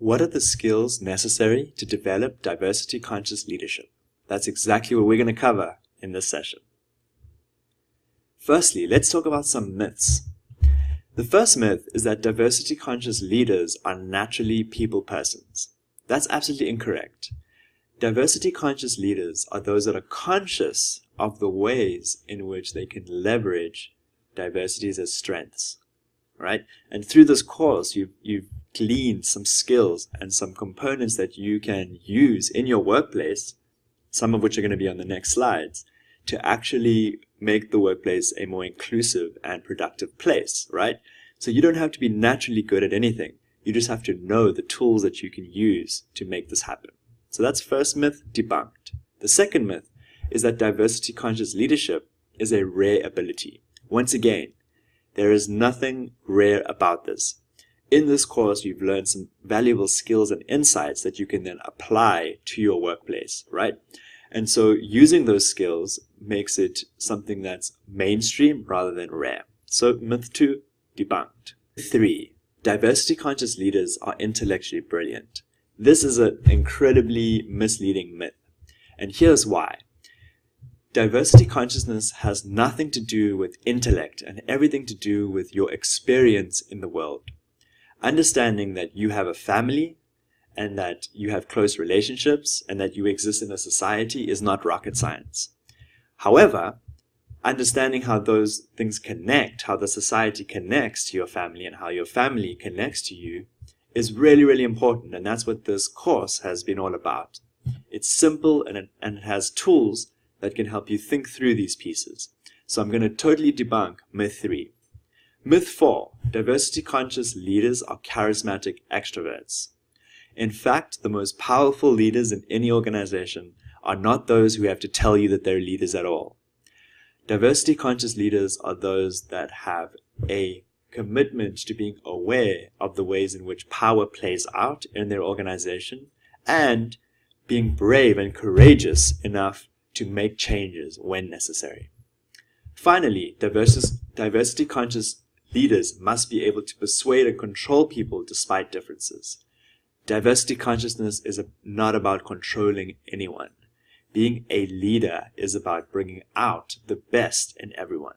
What are the skills necessary to develop diversity-conscious leadership? That's exactly what we're going to cover in this session. Firstly, let's talk about some myths. The first myth is that diversity-conscious leaders are naturally people persons. That's absolutely incorrect. Diversity-conscious leaders are those that are conscious of the ways in which they can leverage diversities as strengths, right? And through this course, you've gleaned some skills and some components that you can use in your workplace, some of which are going to be on the next slides, to actually make the workplace a more inclusive and productive place, right? So you don't have to be naturally good at anything. You just have to know the tools that you can use to make this happen. So that's first myth debunked. The second myth is that diversity-conscious leadership is a rare ability. Once again, there is nothing rare about this. In this course, you've learned some valuable skills and insights that you can then apply to your workplace, right? And so using those skills makes it something that's mainstream rather than rare. So myth 2, debunked. 3, diversity-conscious leaders are intellectually brilliant. This is an incredibly misleading myth. And here's why. Diversity consciousness has nothing to do with intellect and everything to do with your experience in the world. Understanding that you have a family and that you have close relationships and that you exist in a society is not rocket science. However, understanding how those things connect, how the society connects to your family and how your family connects to you is really, really important. And that's what this course has been all about. It's simple and it has tools that can help you think through these pieces. So I'm going to totally debunk myth 3. Myth 4, diversity-conscious leaders are charismatic extroverts. In fact, the most powerful leaders in any organization are not those who have to tell you that they're leaders at all. Diversity-conscious leaders are those that have a commitment to being aware of the ways in which power plays out in their organization and being brave and courageous enough to make changes when necessary. Finally, diversity-conscious leaders must be able to persuade and control people despite differences. Diversity consciousness is not about controlling anyone. Being a leader is about bringing out the best in everyone.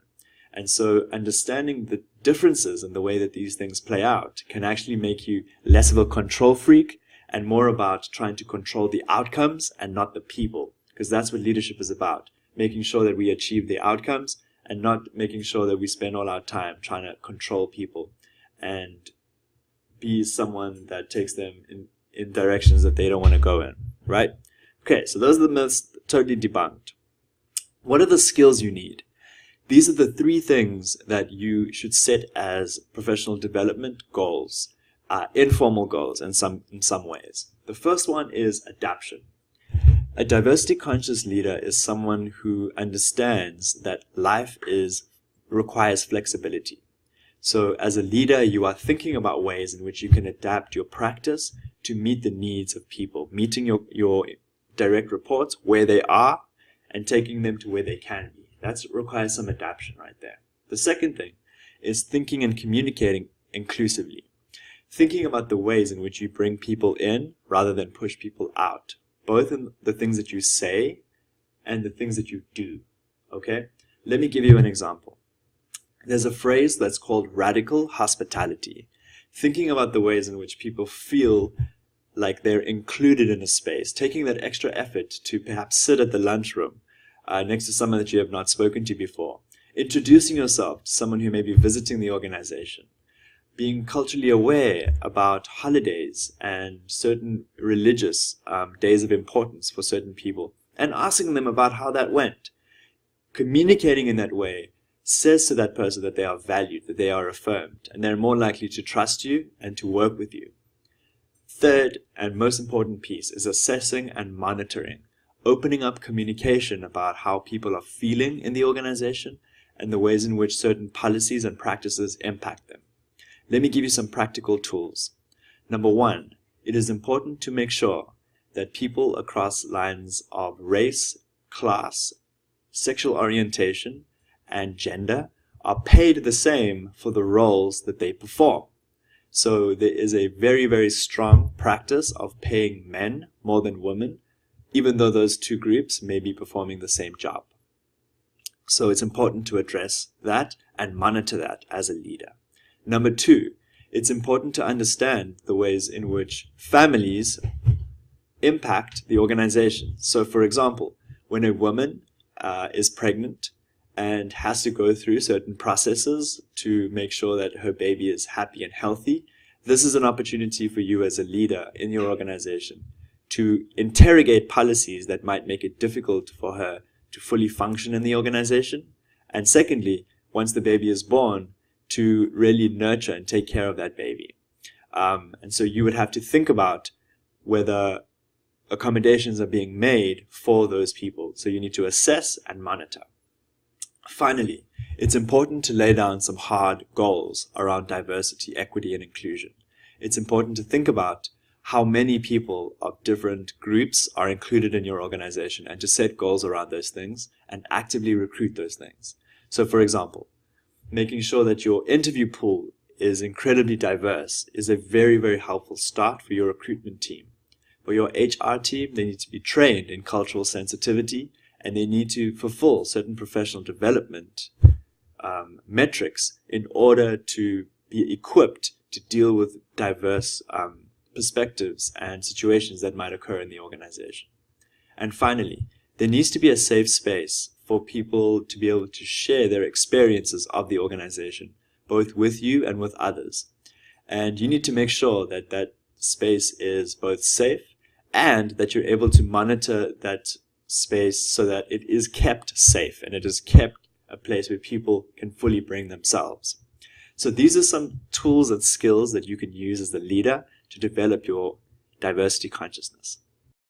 And so understanding the differences in the way that these things play out can actually make you less of a control freak and more about trying to control the outcomes and not the people. Because that's what leadership is about. Making sure that we achieve the outcomes and not making sure that we spend all our time trying to control people and be someone that takes them in directions that they don't want to go in, right? Okay, so those are the myths totally debunked. What are the skills you need? These are the 3 things that you should set as professional development goals, informal goals in some ways. The first one is adaptation. A diversity-conscious leader is someone who understands that life requires flexibility. So as a leader, you are thinking about ways in which you can adapt your practice to meet the needs of people, meeting your direct reports where they are and taking them to where they can be. That requires some adaptation right there. The second thing is thinking and communicating inclusively. Thinking about the ways in which you bring people in rather than push people out, both in the things that you say and the things that you do, okay? Let me give you an example. There's a phrase that's called radical hospitality. Thinking about the ways in which people feel like they're included in a space, taking that extra effort to perhaps sit at the lunchroom next to someone that you have not spoken to before, introducing yourself to someone who may be visiting the organization, being culturally aware about holidays and certain religious days of importance for certain people, and asking them about how that went. Communicating in that way says to that person that they are valued, that they are affirmed, and they're more likely to trust you and to work with you. Third, and most important piece, is assessing and monitoring, opening up communication about how people are feeling in the organization and the ways in which certain policies and practices impact them. Let me give you some practical tools. Number 1, it is important to make sure that people across lines of race, class, sexual orientation, and gender are paid the same for the roles that they perform. So there is a very, very strong practice of paying men more than women, even though those two groups may be performing the same job. So it's important to address that and monitor that as a leader. Number two, it's important to understand the ways in which families impact the organization. So for example, when a woman is pregnant and has to go through certain processes to make sure that her baby is happy and healthy, this is an opportunity for you as a leader in your organization to interrogate policies that might make it difficult for her to fully function in the organization. And secondly, once the baby is born, to really nurture and take care of that baby. And so you would have to think about whether accommodations are being made for those people. So you need to assess and monitor. Finally, it's important to lay down some hard goals around diversity, equity, and inclusion. It's important to think about how many people of different groups are included in your organization and to set goals around those things and actively recruit those things. So for example, making sure that your interview pool is incredibly diverse is a very, very helpful start for your recruitment team. For your HR team, they need to be trained in cultural sensitivity, and they need to fulfill certain professional development metrics in order to be equipped to deal with diverse perspectives and situations that might occur in the organization. And finally, there needs to be a safe space for people to be able to share their experiences of the organization, both with you and with others. And you need to make sure that that space is both safe and that you're able to monitor that space so that it is kept safe and it is kept a place where people can fully bring themselves. So these are some tools and skills that you can use as the leader to develop your diversity consciousness.